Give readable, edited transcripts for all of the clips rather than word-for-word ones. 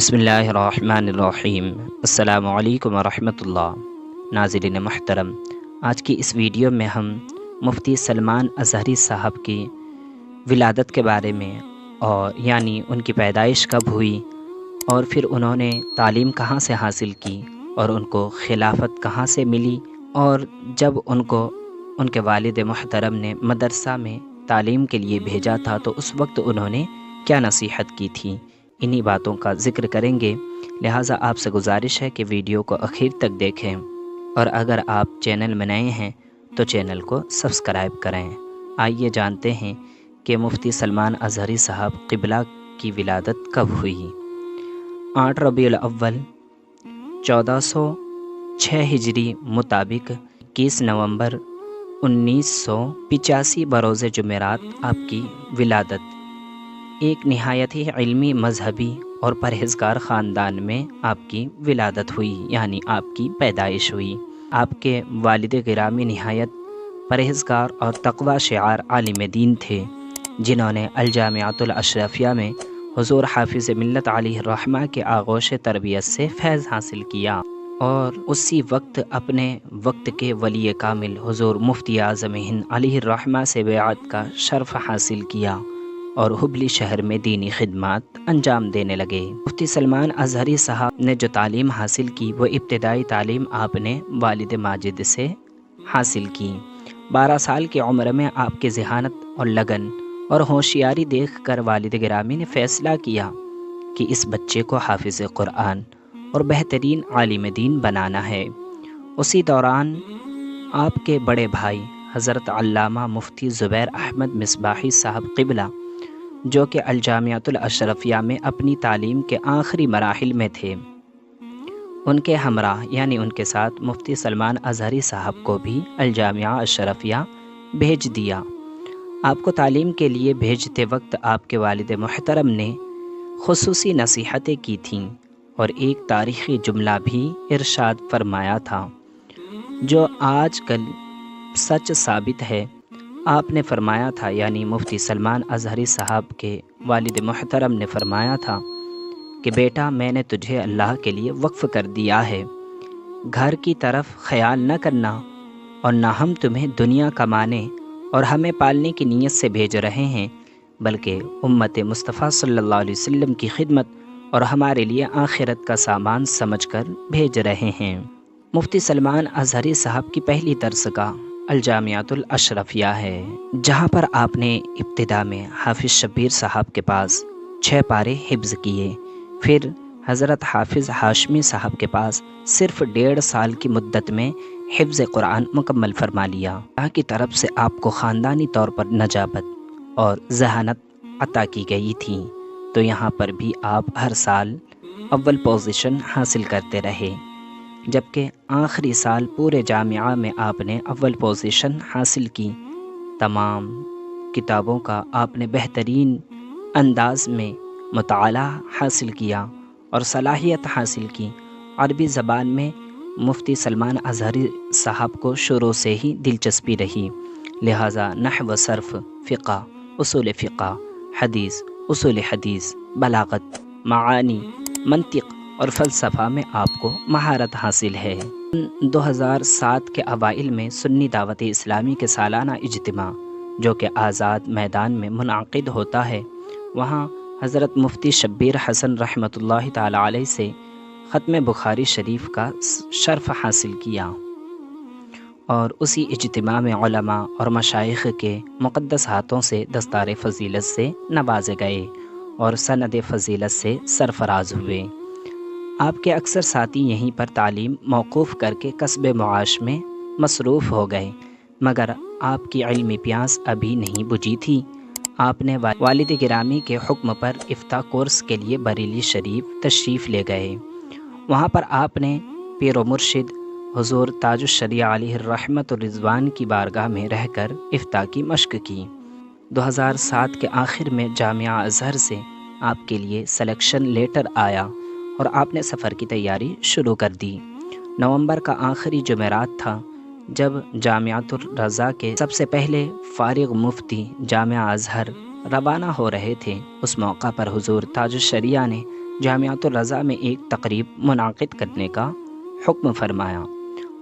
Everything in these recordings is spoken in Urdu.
بسم اللہ الرحمن الرحیم۔ السلام علیکم ورحمۃ اللہ۔ ناظرین محترم، آج کی اس ویڈیو میں ہم مفتی سلمان اظہری صاحب کی ولادت کے بارے میں اور یعنی ان کی پیدائش کب ہوئی اور پھر انہوں نے تعلیم کہاں سے حاصل کی اور ان کو خلافت کہاں سے ملی، اور جب ان کو ان کے والد محترم نے مدرسہ میں تعلیم کے لیے بھیجا تھا تو اس وقت انہوں نے کیا نصیحت کی تھی، انہی باتوں کا ذکر کریں گے۔ لہٰذا آپ سے گزارش ہے کہ ویڈیو کو آخر تک دیکھیں، اور اگر آپ چینل میں نئے ہیں تو چینل کو سبسکرائب کریں۔ آئیے جانتے ہیں کہ مفتی سلمان اظہری صاحب قبلہ کی ولادت کب ہوئی۔ 8 ربیع الاول 1406 ہجری مطابق 21 نومبر 1985 بروز جمعرات آپ کی ولادت ایک نہایت ہی علمی، مذہبی اور پرہیزگار خاندان میں آپ کی ولادت ہوئی، یعنی آپ کی پیدائش ہوئی۔ آپ کے والد گرامی نہایت پرہیزگار اور تقوی شعار عالم دین تھے، جنہوں نے الجامعۃ الاشرفیہ میں حضور حافظ ملت علیہ الرحمہ کے آغوش تربیت سے فیض حاصل کیا، اور اسی وقت اپنے وقت کے ولی کامل حضور مفتی اعظم ہند علیہ الرحمہ سے بیعت کا شرف حاصل کیا اور ہبلی شہر میں دینی خدمات انجام دینے لگے۔ مفتی سلمان اظہری صاحب نے جو تعلیم حاصل کی وہ ابتدائی تعلیم آپ نے والد ماجد سے حاصل کی۔ 12 سال کی عمر میں آپ کی ذہانت اور لگن اور ہوشیاری دیکھ کر والد گرامی نے فیصلہ کیا کہ اس بچے کو حافظ قرآن اور بہترین عالم دین بنانا ہے۔ اسی دوران آپ کے بڑے بھائی حضرت علامہ مفتی زبیر احمد مصباحی صاحب قبلہ، جو کہ الجامعۃ الاشرفیہ میں اپنی تعلیم کے آخری مراحل میں تھے، ان کے ہمراہ یعنی ان کے ساتھ مفتی سلمان اظہری صاحب کو بھی الجامعہ اشرفیہ بھیج دیا۔ آپ کو تعلیم کے لیے بھیجتے وقت آپ کے والد محترم نے خصوصی نصیحتیں کی تھیں اور ایک تاریخی جملہ بھی ارشاد فرمایا تھا جو آج کل سچ ثابت ہے۔ آپ نے فرمایا تھا، یعنی مفتی سلمان اظہری صاحب کے والد محترم نے فرمایا تھا کہ بیٹا، میں نے تجھے اللہ کے لیے وقف کر دیا ہے، گھر کی طرف خیال نہ کرنا، اور نہ ہم تمہیں دنیا کمانے اور ہمیں پالنے کی نیت سے بھیج رہے ہیں، بلکہ امت مصطفیٰ صلی اللہ علیہ وسلم کی خدمت اور ہمارے لیے آخرت کا سامان سمجھ کر بھیج رہے ہیں۔ مفتی سلمان اظہری صاحب کی پہلی درسگاہ الجامعۃ الاشرفیہ ہے، جہاں پر آپ نے ابتدا میں حافظ شبیر صاحب کے پاس 6 پارے حفظ کیے، پھر حضرت حافظ ہاشمی صاحب کے پاس صرف 1.5 سال کی مدت میں حفظ قرآن مکمل فرما لیا۔ اللہ کی طرف سے آپ کو خاندانی طور پر نجابت اور ذہانت عطا کی گئی تھی، تو یہاں پر بھی آپ ہر سال اول پوزیشن حاصل کرتے رہے، جبکہ آخری سال پورے جامعہ میں آپ نے اول پوزیشن حاصل کی۔ تمام کتابوں کا آپ نے بہترین انداز میں مطالعہ حاصل کیا اور صلاحیت حاصل کی۔ عربی زبان میں مفتی سلمان اظہری صاحب کو شروع سے ہی دلچسپی رہی، لہٰذا نحو، صرف، فقہ، اصول فقہ، حدیث، اصول حدیث، بلاغت، معانی، منطق اور فلسفہ میں آپ کو مہارت حاصل ہے۔ 2007 کے اوائل میں سنی دعوت اسلامی کے سالانہ اجتماع، جو کہ آزاد میدان میں منعقد ہوتا ہے، وہاں حضرت مفتی شبیر حسن رحمۃ اللہ تعالی علیہ سے ختم بخاری شریف کا شرف حاصل کیا، اور اسی اجتماع میں علماء اور مشائخ کے مقدس ہاتھوں سے دستار فضیلت سے نوازے گئے اور سند فضیلت سے سرفراز ہوئے۔ آپ کے اکثر ساتھی یہیں پر تعلیم موقوف کر کے کسب معاش میں مصروف ہو گئے، مگر آپ کی علمی پیاس ابھی نہیں بجھی تھی۔ آپ نے والد گرامی کے حکم پر افتاء کورس کے لیے بریلی شریف تشریف لے گئے۔ وہاں پر آپ نے پیر و مرشد حضور تاج الشریعہ علیہ الرحمۃ الرضوان کی بارگاہ میں رہ کر افتاء کی مشق کی۔ 2007 کے آخر میں جامعہ ازہر سے آپ کے لیے سلیکشن لیٹر آیا اور آپ نے سفر کی تیاری شروع کر دی۔ نومبر کا آخری جمعرات تھا جب جامعۃ الرضا کے سب سے پہلے فارغ مفتی جامعہ ازہر روانہ ہو رہے تھے۔ اس موقع پر حضور تاج الشریعہ نے جامعۃ الرضا میں ایک تقریب منعقد کرنے کا حکم فرمایا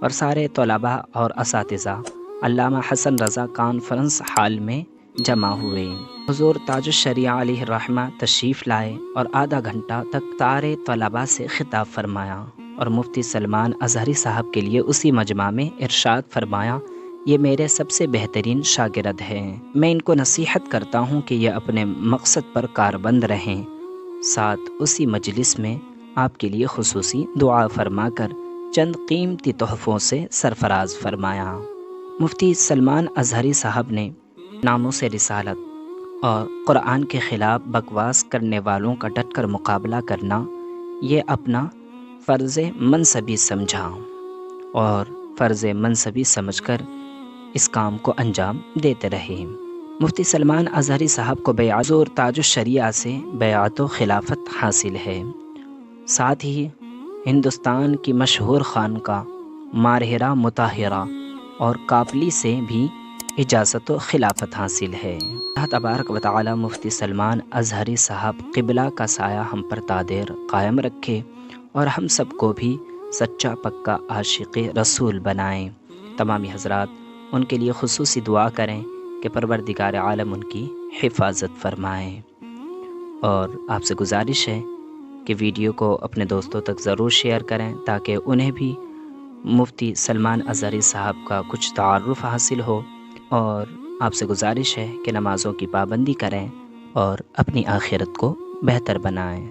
اور سارے طلباء اور اساتذہ علامہ حسن رضا کانفرنس ہال میں جمع ہوئے۔ حضور تاج الشریعہ علیہ الرحمہ تشریف لائے اور آدھا گھنٹہ تک سارے طلباء سے خطاب فرمایا اور مفتی سلمان اظہری صاحب کے لیے اسی مجمع میں ارشاد فرمایا، یہ میرے سب سے بہترین شاگرد ہیں، میں ان کو نصیحت کرتا ہوں کہ یہ اپنے مقصد پر کاربند رہیں۔ ساتھ اسی مجلس میں آپ کے لیے خصوصی دعا فرما کر چند قیمتی تحفوں سے سرفراز فرمایا۔ مفتی سلمان اظہری صاحب نے ناموس رسالت اور قرآن کے خلاف بکواس کرنے والوں کا ڈٹ کر مقابلہ کرنا یہ اپنا فرض منصبی سمجھا اور فرض منصبی سمجھ کر اس کام کو انجام دیتے رہے۔ مفتی سلمان اظہری صاحب کو حضور تاج الشریعہ سے بیعت و خلافت حاصل ہے، ساتھ ہی ہندوستان کی مشہور خانقاہ ماہرہ مطہرہ اور کاپلی سے بھی اجازت و خلافت حاصل ہے۔ اللہ تبارک و تعالی مفتی سلمان اظہری صاحب قبلہ کا سایہ ہم پر دائر قائم رکھے اور ہم سب کو بھی سچا پکا عاشق رسول بنائیں۔ تمامی حضرات ان کے لیے خصوصی دعا کریں کہ پروردگار عالم ان کی حفاظت فرمائیں، اور آپ سے گزارش ہے کہ ویڈیو کو اپنے دوستوں تک ضرور شیئر کریں تاکہ انہیں بھی مفتی سلمان اظہری صاحب کا کچھ تعارف حاصل ہو، اور آپ سے گزارش ہے کہ نمازوں کی پابندی کریں اور اپنی آخرت کو بہتر بنائیں۔